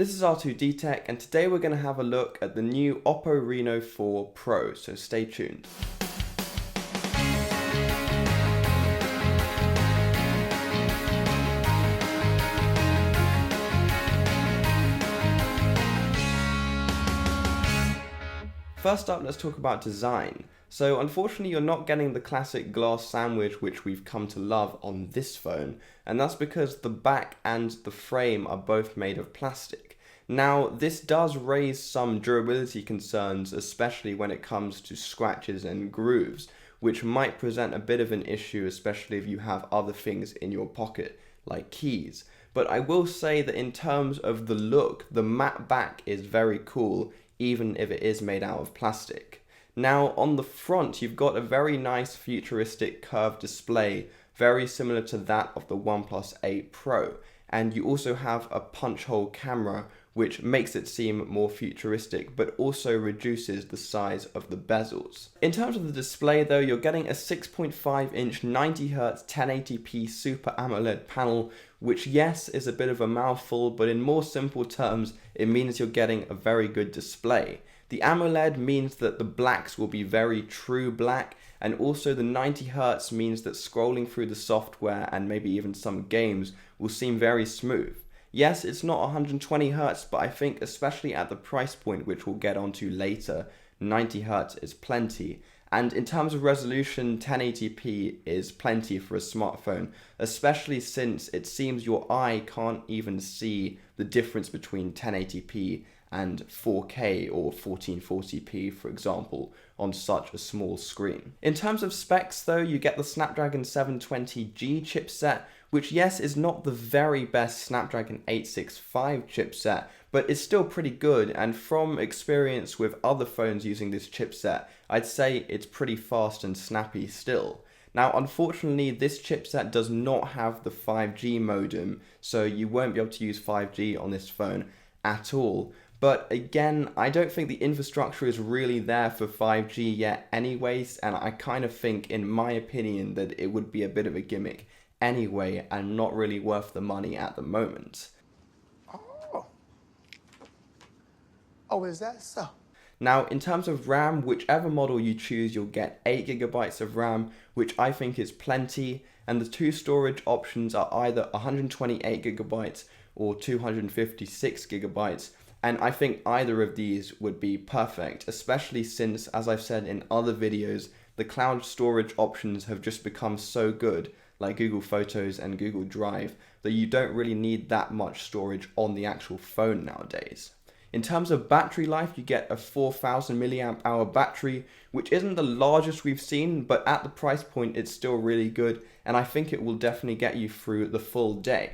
This is R2D Tech, and today we're going to have a look at the new Oppo Reno4 Pro, so stay tuned. First up, let's talk about design. So unfortunately you're not getting the classic glass sandwich which we've come to love on this phone, and that's because the back and the frame are both made of plastic. Now this does raise some durability concerns, especially when it comes to scratches and grooves, which might present a bit of an issue, especially if you have other things in your pocket like keys. But I will say that in terms of the look, the matte back is very cool, even if it is made out of plastic. Now on the front you've got a very nice futuristic curved display, very similar to that of the OnePlus 8 Pro, and you also have a punch hole camera which makes it seem more futuristic but also reduces the size of the bezels. In terms of the display though, you're getting a 6.5 inch 90Hz 1080p Super AMOLED panel, which yes is a bit of a mouthful, but in more simple terms it means you're getting a very good display. The AMOLED means that the blacks will be very true black, and also the 90Hz means that scrolling through the software and maybe even some games will seem very smooth. Yes, it's not 120Hz, but I think especially at the price point, which we'll get onto later, 90Hz is plenty. And in terms of resolution, 1080p is plenty for a smartphone, especially since it seems your eye can't even see the difference between 1080p and 4K or 1440p, for example, on such a small screen. In terms of specs though, you get the Snapdragon 720G chipset, which yes is not the very best Snapdragon 865 chipset, but it's still pretty good, and from experience with other phones using this chipset, I'd say it's pretty fast and snappy still. Now unfortunately this chipset does not have the 5G modem, so you won't be able to use 5G on this phone at all. But again, I don't think the infrastructure is really there for 5G yet anyways, and I kind of think, in my opinion, that it would be a bit of a gimmick anyway and not really worth the money at the moment. Oh, is that so? Now, in terms of RAM, whichever model you choose, you'll get 8GB of RAM, which I think is plenty, and the two storage options are either 128GB or 256GB. And I think either of these would be perfect, especially since, as I've said in other videos, the cloud storage options have just become so good, like Google Photos and Google Drive, that you don't really need that much storage on the actual phone nowadays. In terms of battery life, you get a 4000 mAh battery, which isn't the largest we've seen, but at the price point it's still really good, and I think it will definitely get you through the full day.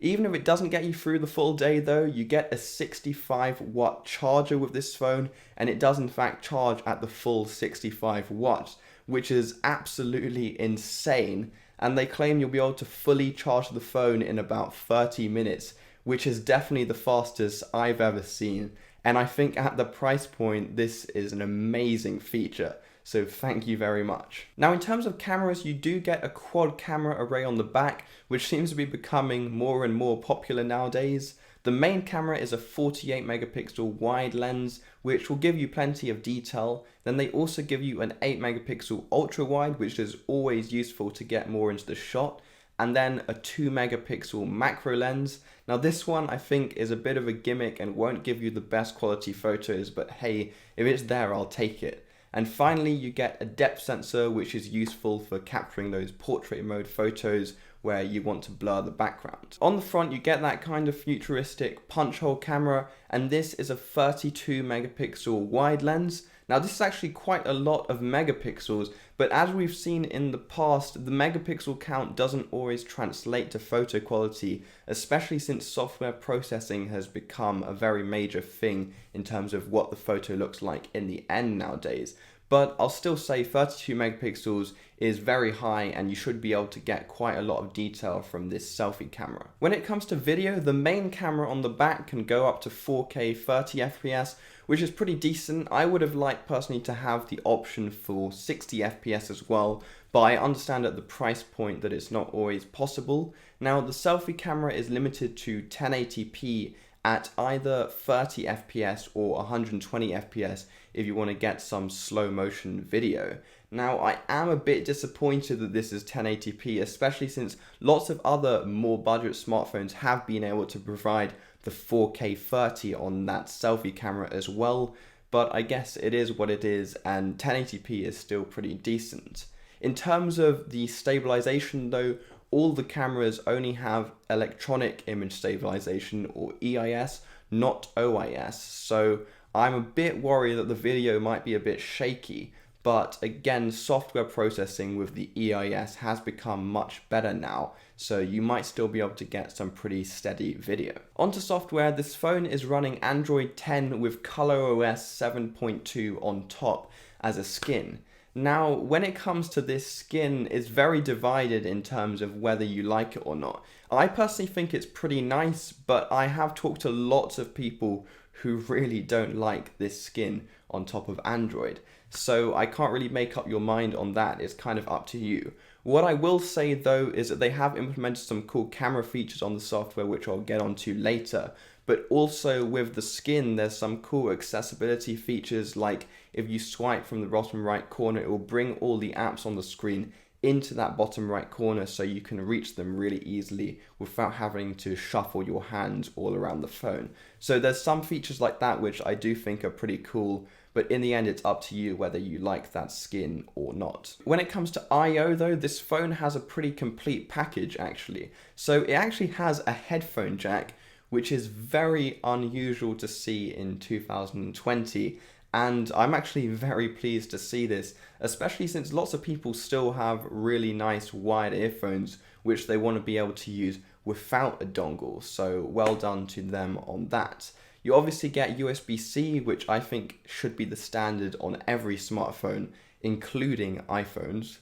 Even if it doesn't get you through the full day though, you get a 65-watt charger with this phone, and it does in fact charge at the full 65 watts, which is absolutely insane, and they claim you'll be able to fully charge the phone in about 30 minutes, which is definitely the fastest I've ever seen, and I think at the price point this is an amazing feature. So thank you very much. Now in terms of cameras, you do get a quad camera array on the back, which seems to be becoming more and more popular nowadays. The main camera is a 48 megapixel wide lens, which will give you plenty of detail. Then they also give you an 8 megapixel ultra wide, which is always useful to get more into the shot. And then a 2 megapixel macro lens. Now this one I think is a bit of a gimmick and won't give you the best quality photos, but hey, if it's there, I'll take it. And finally you get a depth sensor, which is useful for capturing those portrait mode photos where you want to blur the background. On the front you get that kind of futuristic punch hole camera, and this is a 32 megapixel wide lens. Now this is actually quite a lot of megapixels, but as we've seen in the past, the megapixel count doesn't always translate to photo quality, especially since software processing has become a very major thing in terms of what the photo looks like in the end nowadays. But I'll still say 32 megapixels is very high, and you should be able to get quite a lot of detail from this selfie camera. When it comes to video, the main camera on the back can go up to 4K 30 FPS, which is pretty decent. I would have liked personally to have the option for 60 FPS as well, but I understand at the price point that it's not always possible. Now the selfie camera is limited to 1080p at either 30 FPS or 120 FPS if you want to get some slow motion video. Now, I am a bit disappointed that this is 1080p, especially since lots of other more budget smartphones have been able to provide the 4K 30 on that selfie camera as well, but I guess it is what it is, and 1080p is still pretty decent. In terms of the stabilization though, all the cameras only have electronic image stabilization, or EIS, not OIS, so I'm a bit worried that the video might be a bit shaky, but again, software processing with the EIS has become much better now, so you might still be able to get some pretty steady video. Onto software, this phone is running Android 10 with ColorOS 7.2 on top as a skin. Now, when it comes to this skin, it's very divided in terms of whether you like it or not. I personally think it's pretty nice, but I have talked to lots of people who really don't like this skin on top of Android. So I can't really make up your mind on that, it's kind of up to you. What I will say though is that they have implemented some cool camera features on the software, which I'll get onto later. But also with the skin, there's some cool accessibility features, like if you swipe from the bottom right corner, it will bring all the apps on the screen into that bottom right corner so you can reach them really easily without having to shuffle your hands all around the phone. So there's some features like that which I do think are pretty cool, but in the end it's up to you whether you like that skin or not. When it comes to I/O though, this phone has a pretty complete package actually. So it actually has a headphone jack, which is very unusual to see in 2020. And I'm actually very pleased to see this, especially since lots of people still have really nice wired earphones, which they want to be able to use without a dongle. So well done to them on that. You obviously get USB-C, which I think should be the standard on every smartphone, including iPhones.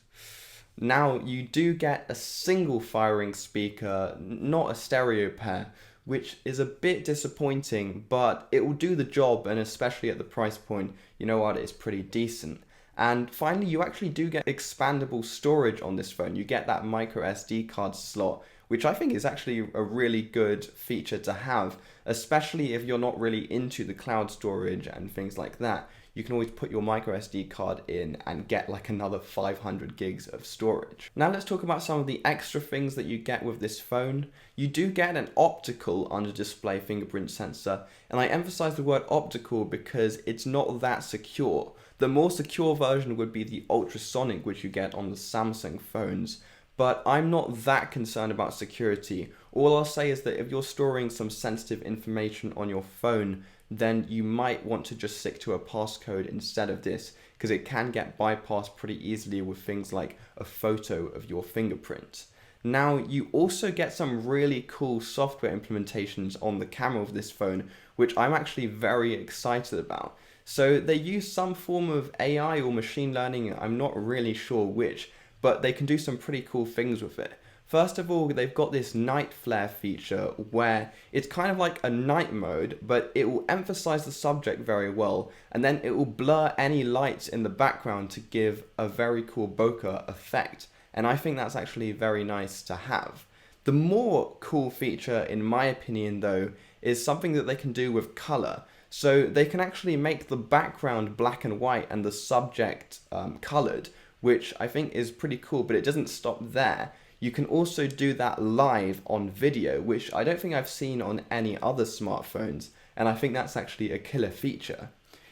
Now, you do get a single firing speaker, not a stereo pair, which is a bit disappointing, but it will do the job, and especially at the price point, you know what, it's pretty decent. And finally, you actually do get expandable storage on this phone. You get that micro SD card slot, which I think is actually a really good feature to have, especially if you're not really into the cloud storage and things like that. You can always put your micro SD card in and get like another 500 gigs of storage. Now let's talk about some of the extra things that you get with this phone. You do get an optical under display fingerprint sensor, and I emphasize the word optical because it's not that secure. The more secure version would be the ultrasonic, which you get on the Samsung phones, but I'm not that concerned about security. All I'll say is that if you're storing some sensitive information on your phone, then you might want to just stick to a passcode instead of this, because it can get bypassed pretty easily with things like a photo of your fingerprint. Now, you also get some really cool software implementations on the camera of this phone, which I'm actually very excited about. So they use some form of AI or machine learning, I'm not really sure which, but they can do some pretty cool things with it. First of all, they've got this night flare feature where it's kind of like a night mode, but it will emphasize the subject very well, and then it will blur any lights in the background to give a very cool bokeh effect. And I think that's actually very nice to have. The more cool feature, in my opinion though, is something that they can do with color. So they can actually make the background black and white and the subject colored, which I think is pretty cool, but it doesn't stop there. You can also do that live on video, which I don't think I've seen on any other smartphones, and I think that's actually a killer feature.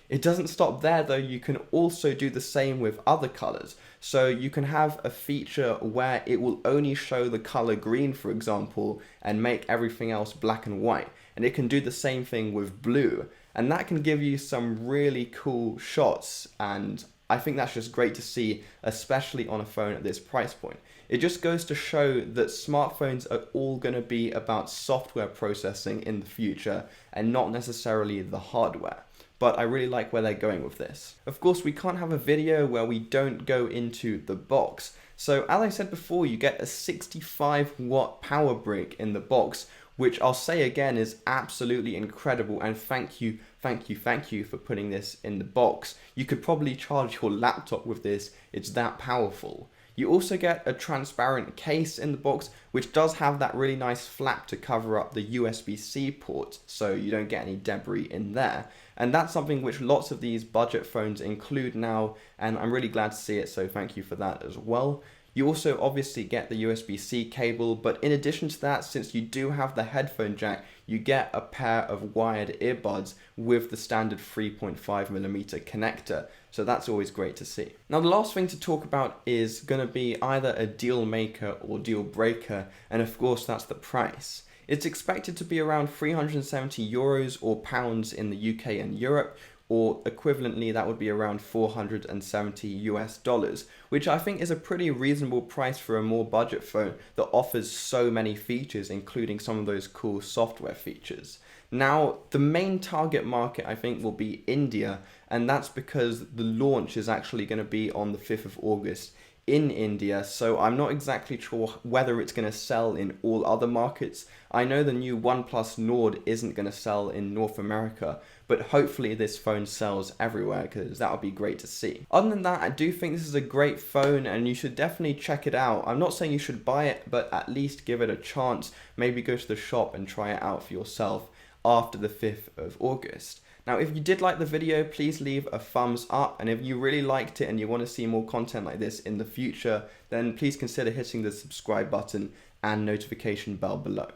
It doesn't stop there though, you can also do the same with other colors. So you can have a feature where it will only show the color green, for example, and make everything else black and white. And it can do the same thing with blue. And that can give you some really cool shots, and I think that's just great to see, especially on a phone at this price point. It just goes to show that smartphones are all going to be about software processing in the future and not necessarily the hardware. But I really like where they're going with this. Of course, we can't have a video where we don't go into the box. So as I said before, you get a 65-watt power brick in the box, which I'll say again is absolutely incredible, and thank you for putting this in the box. You could probably charge your laptop with this, it's that powerful. You also get a transparent case in the box, which does have that really nice flap to cover up the USB-C port, so you don't get any debris in there. And that's something which lots of these budget phones include now, and I'm really glad to see it, so thank you for that as well. You also obviously get the USB-C cable, but in addition to that, since you do have the headphone jack, you get a pair of wired earbuds with the standard 3.5mm connector. So that's always great to see. Now the last thing to talk about is going to be either a deal maker or deal breaker, and of course that's the price. It's expected to be around €370 or pounds in the UK and Europe, or equivalently that would be around $470, which I think is a pretty reasonable price for a more budget phone that offers so many features, including some of those cool software features. Now, the main target market I think will be India, and that's because the launch is actually going to be on the 5th of August in India, so I'm not exactly sure whether it's going to sell in all other markets. I know the new OnePlus Nord isn't going to sell in North America, but hopefully this phone sells everywhere, because that would be great to see. Other than that, I do think this is a great phone and you should definitely check it out. I'm not saying you should buy it, but at least give it a chance. Maybe go to the shop and try it out for yourself after the 5th of August. Now, if you did like the video, please leave a thumbs up, and if you really liked it and you want to see more content like this in the future, then please consider hitting the subscribe button and notification bell below.